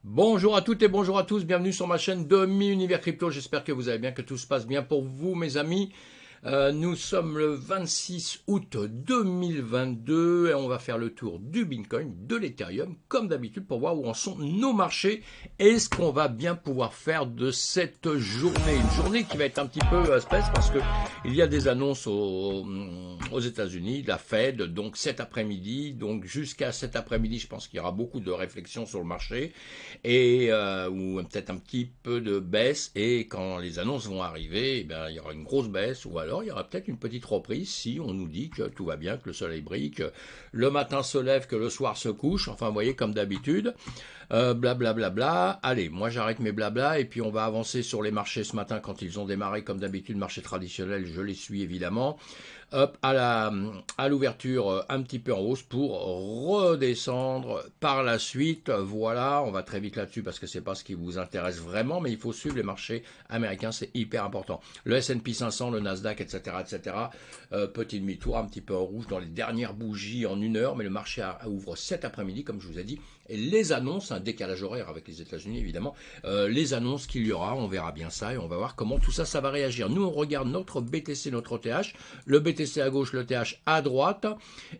Bonjour à toutes et bonjour à tous, bienvenue sur ma chaîne Demi-Univers Crypto, j'espère que vous allez bien, que tout se passe bien pour vous mes amis. Nous sommes le 26 août 2022 et on va faire le tour du Bitcoin, de l'Ethereum, comme d'habitude pour voir où en sont nos marchés et ce qu'on va bien pouvoir faire de cette journée. Une journée qui va être un petit peu espèce parce que il y a des annonces aux États-Unis, de la Fed, donc cet après-midi, donc jusqu'à cet après-midi, je pense qu'il y aura beaucoup de réflexions sur le marché et ou peut-être un petit peu de baisse et quand les annonces vont arriver, eh bien, il y aura une grosse baisse ou alors il y aura peut-être une petite reprise si on nous dit que tout va bien, que le soleil brille, que le matin se lève, que le soir se couche, enfin vous voyez comme d'habitude, blablabla. Allez, moi j'arrête mes blabla et puis on va avancer sur les marchés ce matin quand ils ont démarré comme d'habitude, marché traditionnel, je les suis évidemment. Hop, à l'ouverture un petit peu en hausse pour redescendre par la suite. Voilà, on va très vite là-dessus parce que c'est pas ce qui vous intéresse vraiment, mais il faut suivre les marchés américains, c'est hyper important. Le S&P 500, le Nasdaq, etc., etc. Petit demi-tour, un petit peu en rouge dans les dernières bougies en une heure, mais le marché ouvre cet après-midi, comme je vous ai dit, et les annonces, un décalage horaire avec les États-Unis évidemment, les annonces qu'il y aura, on verra bien ça et on va voir comment tout ça, ça va réagir. Nous, on regarde notre BTC, notre OTH, le BTC à gauche, le TH à droite,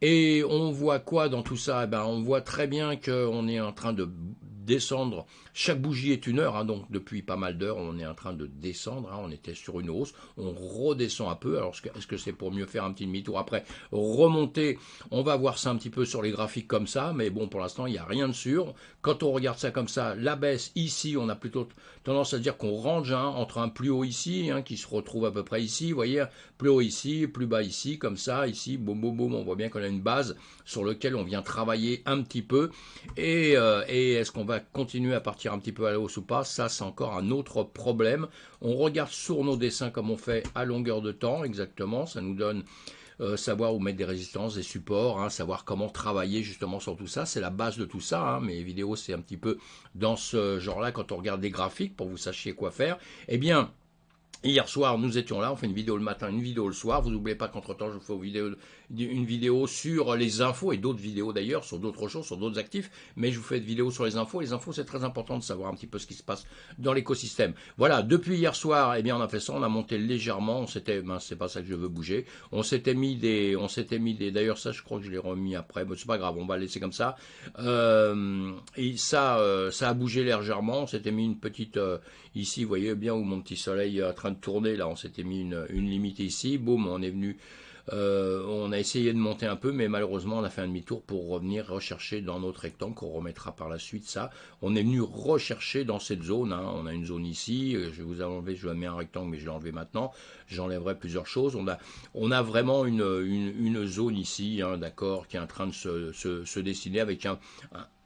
et on voit quoi dans tout ça? Eh ben, on voit très bien qu'on est en train de descendre. Chaque bougie est une heure, hein, donc depuis pas mal d'heures, on est en train de descendre. Hein, on était sur une hausse, on redescend un peu. Alors, est-ce que c'est pour mieux faire un petit demi-tour après, remonter? On va voir ça un petit peu sur les graphiques comme ça, mais bon, pour l'instant, il n'y a rien de sûr. Quand on regarde ça comme ça, la baisse ici, on a plutôt tendance à dire qu'on range hein, entre un plus haut ici, hein, qui se retrouve à peu près ici, vous voyez, plus haut ici, plus bas ici, comme ça, ici, boum, boum, boum, on voit bien qu'on a une base sur laquelle on vient travailler un petit peu. Et est-ce qu'on va continuer à partir un petit peu à la hausse ou pas? Ça, c'est encore un autre problème. On regarde sur nos dessins comme on fait à longueur de temps, exactement, ça nous donne savoir où mettre des résistances, des supports, hein, savoir comment travailler justement sur tout ça. C'est la base de tout ça. Hein. Mes vidéos, c'est un petit peu dans ce genre-là quand on regarde des graphiques pour que vous sachiez quoi faire. Eh bien, hier soir, nous étions là, on fait une vidéo le matin, une vidéo le soir. Vous n'oubliez pas qu'entre-temps, je vous fais une vidéo sur les infos et d'autres vidéos d'ailleurs, sur d'autres choses, sur d'autres actifs. Mais je vous fais une vidéo sur les infos. Les infos, c'est très important de savoir un petit peu ce qui se passe dans l'écosystème. Voilà, depuis hier soir, eh bien, on a fait ça, on a monté légèrement. On s'était, ben, c'est pas ça que je veux bouger. D'ailleurs, ça, je crois que je l'ai remis après. Mais c'est pas grave, on va laisser comme ça. Et ça a bougé légèrement. On s'était mis une petite, ici, vous voyez bien où mon petit soleil est en train de tourner, là, on s'était mis une limite ici, boum, on est venu, on a essayé de monter un peu, mais malheureusement, on a fait un demi-tour pour revenir rechercher dans notre rectangle, qu'on remettra par la suite ça. On est venu rechercher dans cette zone, hein. On a une zone ici, je vais vous enlever, je vais mettre un rectangle, mais je l'ai enlevé maintenant, j'enlèverai plusieurs choses. On a vraiment une zone ici, hein, d'accord, qui est en train de se dessiner avec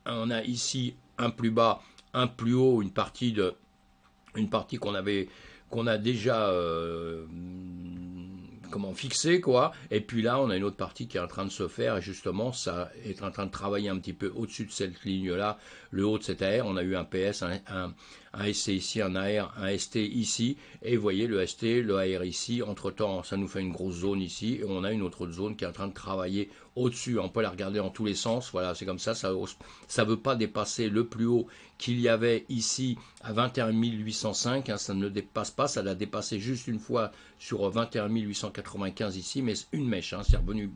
on a ici un plus bas, un plus haut, une partie qu'on a déjà comment fixé quoi, et puis là on a une autre partie qui est en train de se faire et justement ça est en train de travailler un petit peu au-dessus de cette ligne là, le haut de cet AR, on a eu un PS, un ST ici, un AR, un ST ici, et vous voyez le ST, le AR ici, entre temps ça nous fait une grosse zone ici, et on a une autre zone qui est en train de travailler au-dessus, on peut la regarder dans tous les sens, voilà c'est comme ça ça veut pas dépasser le plus haut qu'il y avait ici à 21 805, hein, ça ne dépasse pas, ça l'a dépassé juste une fois sur 21 895 ici, mais une mèche, hein, c'est revenu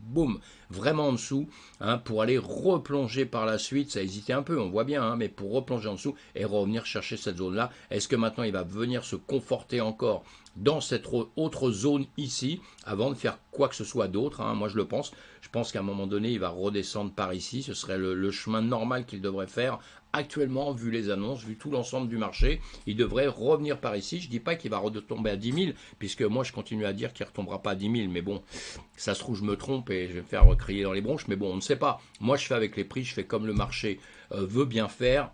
boum, vraiment en dessous, hein, pour aller replonger par la suite, ça hésitait un peu, on voit bien, hein, mais pour replonger en dessous et revenir chercher cette zone-là, est-ce que maintenant il va venir se conforter encore dans cette autre zone ici, avant de faire quoi que ce soit d'autre, hein, moi je le pense, je pense qu'à un moment donné il va redescendre par ici, ce serait le chemin normal qu'il devrait faire. Actuellement, vu les annonces, vu tout l'ensemble du marché, il devrait revenir par ici. Je ne dis pas qu'il va retomber à 10 000, puisque moi je continue à dire qu'il ne retombera pas à 10 000, mais bon, ça se trouve, je me trompe et je vais me faire crier dans les bronches, mais bon, on ne sait pas. Moi, je fais avec les prix, je fais comme le marché veut bien faire.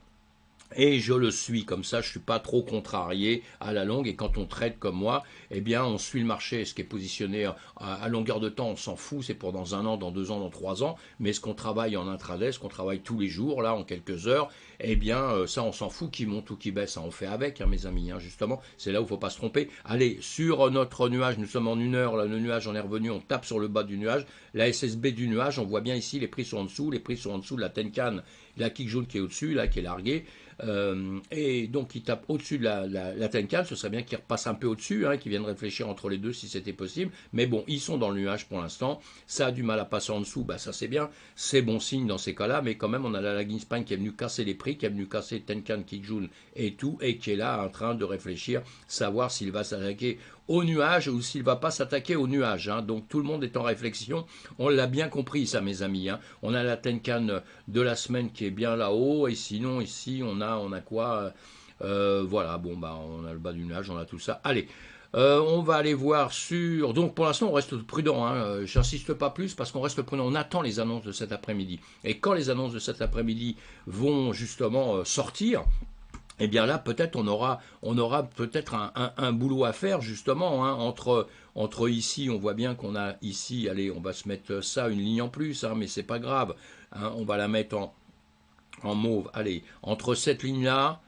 Et je le suis comme ça, je ne suis pas trop contrarié à la longue. Et quand on trade comme moi, eh bien, on suit le marché. Ce qui est positionné à longueur de temps, on s'en fout. C'est pour dans un an, dans 2 ans, dans 3 ans. Mais ce qu'on travaille en intraday, ce qu'on travaille tous les jours, là, en quelques heures, eh bien, ça, on s'en fout. Qui monte ou qui baisse, ça, on fait avec, hein, mes amis. Hein, justement, c'est là où il ne faut pas se tromper. Allez, sur notre nuage, nous sommes en une heure. Là, le nuage, on est revenu, on tape sur le bas du nuage. La SSB du nuage, on voit bien ici, les prix sont en dessous. Les prix sont en dessous de la Tenkan la kick jaune qui est au-dessus, là, qui est larguée, et donc il tape au-dessus de la Tenkan, ce serait bien qu'il repasse un peu au-dessus, hein, qu'il vienne réfléchir entre les deux si c'était possible, mais bon, ils sont dans le nuage pour l'instant, ça a du mal à passer en dessous, bah ça c'est bien, c'est bon signe dans ces cas-là, mais quand même on a la lagging spine qui est venue casser les prix, qui est venue casser Tenkan, kick jaune et tout, et qui est là en train de réfléchir, savoir s'il va s'attaquer au nuage ou s'il ne va pas s'attaquer au nuage. Hein. Donc tout le monde est en réflexion. On l'a bien compris, ça, mes amis. Hein. On a la Tenkan de la semaine qui est bien là-haut. Et sinon, ici, on a quoi voilà, bon, bah, on a le bas du nuage, on a tout ça. Allez. On va aller voir sur... Donc pour l'instant on reste prudent, hein. J'insiste pas plus parce qu'on reste prudent, on attend les annonces de cet après-midi. Et quand les annonces de cet après-midi vont justement sortir, eh bien là, peut-être on aura peut-être un boulot à faire justement hein, entre ici, on voit bien qu'on a ici, allez, on va se mettre ça, une ligne en plus, hein, mais c'est pas grave, hein, on va la mettre en mauve, allez, entre cette ligne-là,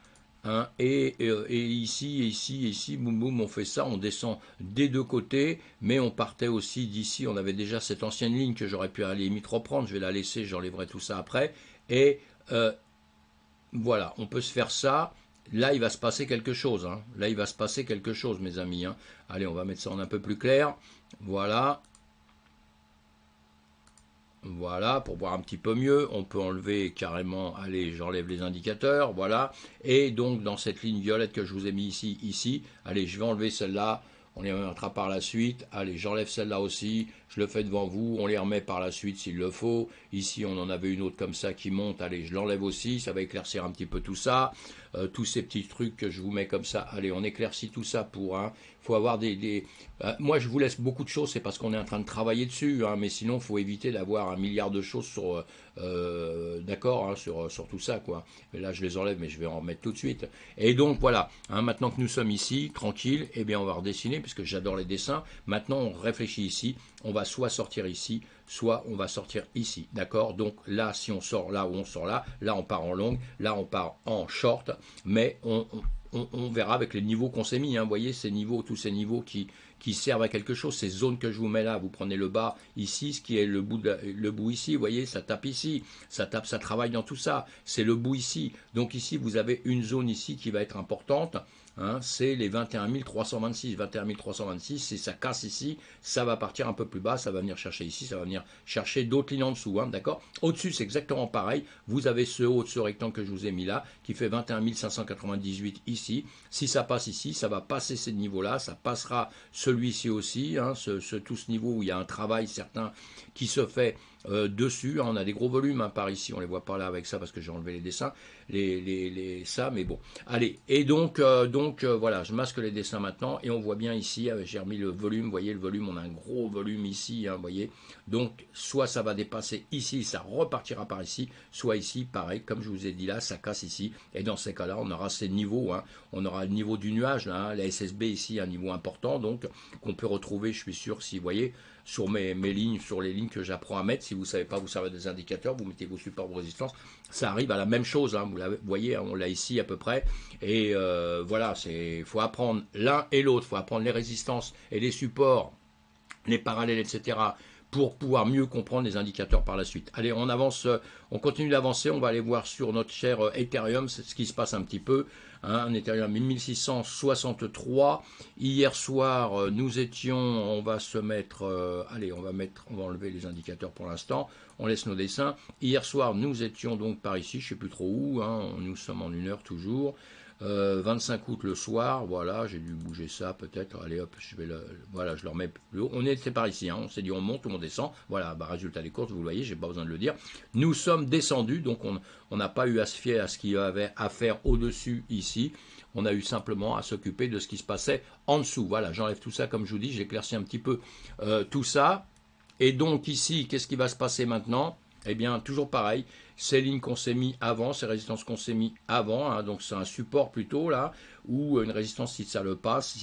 hein, et ici, boum boum, on fait ça, on descend des deux côtés, mais on partait aussi d'ici, on avait déjà cette ancienne ligne que j'aurais pu aller limite reprendre, je vais la laisser, j'enlèverai tout ça après, et voilà, on peut se faire ça. Là, il va se passer quelque chose. Hein. Là, il va se passer quelque chose, mes amis. Hein. Allez, on va mettre ça en un peu plus clair. Voilà. Voilà, pour voir un petit peu mieux. On peut enlever carrément, allez, j'enlève les indicateurs. Voilà. Et donc, dans cette ligne violette que je vous ai mis ici, allez, je vais enlever celle-là. On les remettra par la suite. Allez, j'enlève celle-là aussi. Je le fais devant vous. On les remet par la suite s'il le faut. Ici, on en avait une autre comme ça qui monte. Allez, je l'enlève aussi. Ça va éclaircir un petit peu tout ça. Tous ces petits trucs que je vous mets comme ça. Allez, on éclaircit tout ça pour... Hein, faut avoir moi, je vous laisse beaucoup de choses. C'est parce qu'on est en train de travailler dessus. Hein, mais sinon, il faut éviter d'avoir un milliard de choses sur... d'accord, hein, sur tout ça, quoi. Mais là, je les enlève, mais je vais en remettre tout de suite. Et donc, voilà. Hein, maintenant que nous sommes ici, tranquille, eh bien, on va redessiner, puisque j'adore les dessins. Maintenant, on réfléchit ici. On va soit sortir ici, soit on va sortir ici. D'accord? Donc là, si on sort là ou on sort là, là, on part en longue, là, on part en short, mais on verra avec les niveaux qu'on s'est mis. Hein, vous voyez, ces niveaux, tous ces niveaux qui servent à quelque chose, ces zones que je vous mets là, vous prenez le bas ici, ce qui est le bout ici, vous voyez, ça tape ici, ça travaille dans tout ça, c'est le bout ici. Donc ici, vous avez une zone ici qui va être importante. Hein, c'est les 21 326. 21 326, si ça casse ici, ça va partir un peu plus bas, ça va venir chercher ici, ça va venir chercher d'autres lignes en dessous, hein, d'accord? Au-dessus, c'est exactement pareil. Vous avez ce haut de ce rectangle que je vous ai mis là, qui fait 21 598 ici. Si ça passe ici, ça va passer ces niveaux-là, ça passera celui-ci aussi, hein, tout ce niveau où il y a un travail certain qui se fait dessus. Hein, on a des gros volumes hein, par ici, on les voit pas là avec ça parce que j'ai enlevé les dessins, ça, mais bon. Allez, et donc voilà, je masque les dessins maintenant et on voit bien ici, j'ai remis le volume, vous voyez le volume, on a un gros volume ici, hein, vous voyez. Donc soit ça va dépasser ici, ça repartira par ici, soit ici, pareil, comme je vous ai dit là, ça casse ici. Et dans ces cas-là, on aura ces niveaux, hein, on aura le niveau du nuage, là, hein, la SSB ici, un niveau important, donc qu'on peut retrouver, je suis sûr, si vous voyez, sur mes lignes, sur les lignes que j'apprends à mettre. Si vous ne savez pas vous servir des indicateurs, vous mettez vos supports de résistance, ça arrive à la même chose, hein, vous voyez, on l'a ici à peu près, et voilà, il faut apprendre l'un et l'autre, il faut apprendre les résistances et les supports, les parallèles, etc., pour pouvoir mieux comprendre les indicateurs par la suite. Allez, on avance, on continue d'avancer, on va aller voir sur notre cher Ethereum ce qui se passe un petit peu. Hein, un Ethereum 1663. Hier soir, nous étions, on va se mettre, allez, on va enlever les indicateurs pour l'instant, on laisse nos dessins. Hier soir, nous étions donc par ici, je ne sais plus trop où, hein, nous sommes en 1 heure toujours. 25 août le soir, voilà, j'ai dû bouger ça peut-être, allez hop, voilà, je le remets plus haut. On était par ici, hein, on s'est dit on monte ou on descend, voilà, bah, résultat des courses, vous le voyez, j'ai pas besoin de le dire. Nous sommes descendus, donc on n'a pas eu à se fier à ce qu'il y avait à faire au-dessus ici, on a eu simplement à s'occuper de ce qui se passait en dessous. Voilà, j'enlève tout ça comme je vous dis, j'éclaircis un petit peu tout ça, et donc ici, qu'est-ce qui va se passer maintenant? Eh bien, toujours pareil, ces lignes qu'on s'est mis avant, ces résistances qu'on s'est mis avant, hein, donc c'est un support plutôt là, ou une résistance si ça le passe,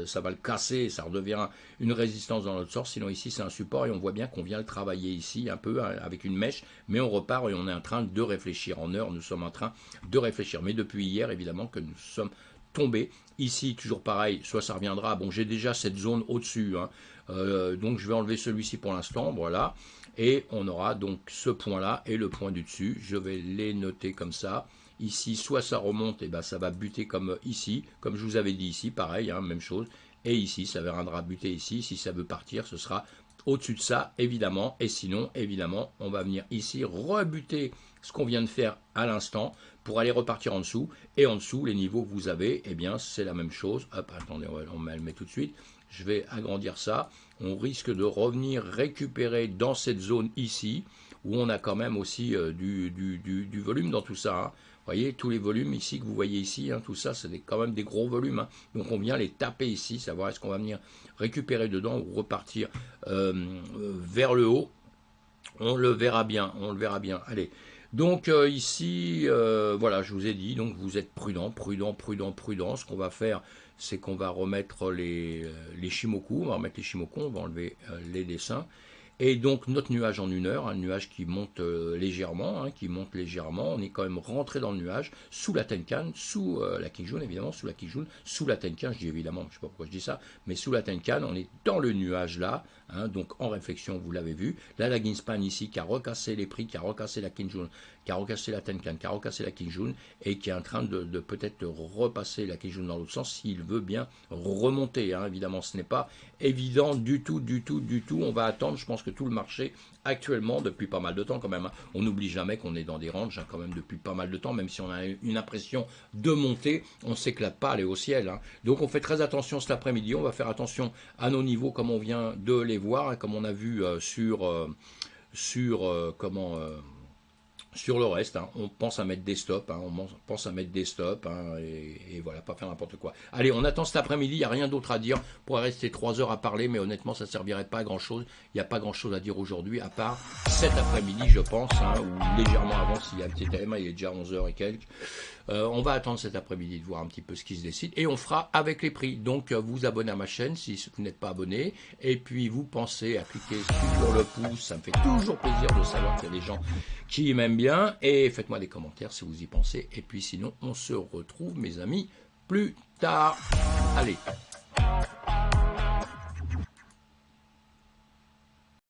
ça va le casser et ça redevient une résistance dans l'autre sens, sinon ici c'est un support et on voit bien qu'on vient le travailler ici un peu hein, avec une mèche, mais on repart et on est en train de réfléchir, en heure nous sommes en train de réfléchir, mais depuis hier évidemment que nous sommes tomber. Ici, toujours pareil, soit ça reviendra. Bon, j'ai déjà cette zone au-dessus, hein. Donc je vais enlever celui-ci pour l'instant, voilà. Et on aura donc ce point-là et le point du dessus. Je vais les noter comme ça. Ici, soit ça remonte, et ben ça va buter comme ici, comme je vous avais dit ici, pareil, hein, même chose. Et ici, ça viendra buter ici. Si ça veut partir, ce sera au-dessus de ça, évidemment. Et sinon, évidemment, on va venir ici rebuter ce qu'on vient de faire à l'instant pour aller repartir en dessous. Et en dessous, les niveaux que vous avez, eh bien, c'est la même chose. Hop, attendez, on va le mettre tout de suite. Je vais agrandir ça. On risque de revenir récupérer dans cette zone ici, où on a quand même aussi du volume dans tout ça, hein. Vous voyez, tous les volumes ici que vous voyez ici, hein, tout ça, c'est quand même des gros volumes, hein. Donc on vient les taper ici, savoir est-ce qu'on va venir récupérer dedans ou repartir vers le haut. On le verra bien, on le verra bien. Allez, donc ici, voilà, je vous ai dit, donc vous êtes prudent, prudent, prudent, prudent. Ce qu'on va faire, c'est qu'on va remettre les Shimoku, on va remettre les Shimoku, on va enlever les dessins. Et donc notre nuage en 1 heure, un nuage qui monte légèrement, hein, qui monte légèrement, on est quand même rentré dans le nuage, sous la Tenkan, sous la Kijun évidemment, sous la Kijun, sous la Tenkan, je dis évidemment, je ne sais pas pourquoi je dis ça, mais sous la Tenkan, on est dans le nuage là, hein, donc en réflexion, vous l'avez vu. Là, la Ginspan ici qui a recassé les prix, qui a recassé la Kijun, qui a recassé la Tenkan, qui a recassé la Kijun, et qui est en train de peut-être repasser la Kijun dans l'autre sens, s'il veut bien remonter, hein. Évidemment, ce n'est pas évident du tout, du tout, du tout. On va attendre, je pense que tout le marché actuellement, depuis pas mal de temps quand même, hein. On n'oublie jamais qu'on est dans des ranges, hein, quand même depuis pas mal de temps, même si on a une impression de monter, on s'éclate pas, aller au ciel, hein. Donc on fait très attention cet après-midi, on va faire attention à nos niveaux comme on vient de les voir, hein, comme on a vu sur le reste, hein. On pense à mettre des stops, hein, on pense à mettre des stops, hein, et voilà, pas faire n'importe quoi. Allez, on attend cet après-midi, il n'y a rien d'autre à dire. On pourrait rester 3 heures à parler, mais honnêtement, ça ne servirait pas à grand-chose. Il n'y a pas grand-chose à dire aujourd'hui, à part cet après-midi, je pense, hein, ou légèrement avant, s'il y a le TTM, il est déjà 11h et quelques. On va attendre cet après-midi de voir un petit peu ce qui se décide, et on fera avec les prix. Donc, vous abonnez à ma chaîne si vous n'êtes pas abonné, et puis vous pensez à cliquer sur le pouce, ça me fait toujours plaisir de savoir qu'il y a des gens qui m'aiment bien, et faites-moi des commentaires si vous y pensez, et puis sinon on se retrouve mes amis plus tard. Allez.